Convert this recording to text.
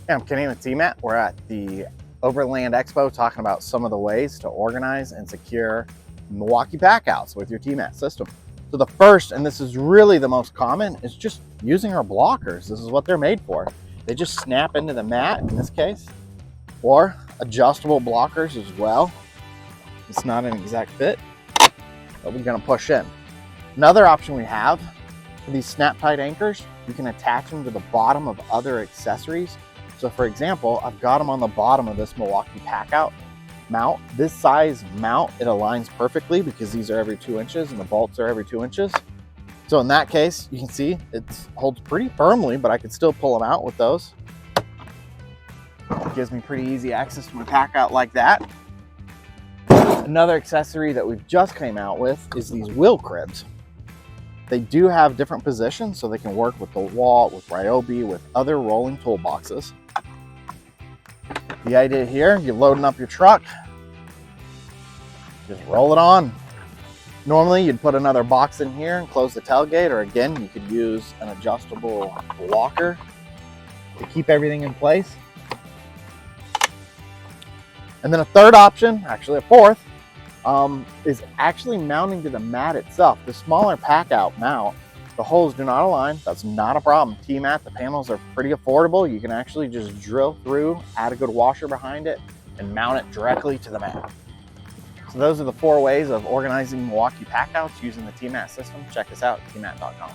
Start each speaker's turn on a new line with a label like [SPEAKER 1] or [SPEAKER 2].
[SPEAKER 1] Hey, I'm Kenny with Tmat. We're at the Overland Expo talking about some of the ways to organize and secure Milwaukee Packouts with your Tmat system. So the first, and this is really the most common, is just using our blockers. This is what they're made for. They just snap into the mat in this case, or adjustable blockers as well. It's not an exact fit, but we're gonna push in. Another option we have for these snap tight anchors, you can attach them to the bottom of other accessories. So for example, I've got them on the bottom of this Milwaukee Packout mount. This size mount, it aligns perfectly because these are every 2 inches and the bolts are every 2 inches. So in that case, you can see it holds pretty firmly, but I could still pull them out with those. It gives me pretty easy access to my Packout like that. Another accessory that we've just came out with is these wheel cribs. They do have different positions, so they can work with the wall, with Ryobi, with other rolling toolboxes. The idea here, you're loading up your truck, just roll it on. Normally you'd put another box in here and close the tailgate, or again, you could use an adjustable locker to keep everything in place. And then a third option, actually a fourth, is actually mounting to the mat itself. The smaller Packout mount, the holes do not align. That's not a problem. Tmat, the panels are pretty affordable. You can actually just drill through, add a good washer behind it, and mount it directly to the mat. So those are the 4 ways of organizing Milwaukee Packouts using the Tmat system. Check us out at tmat.com.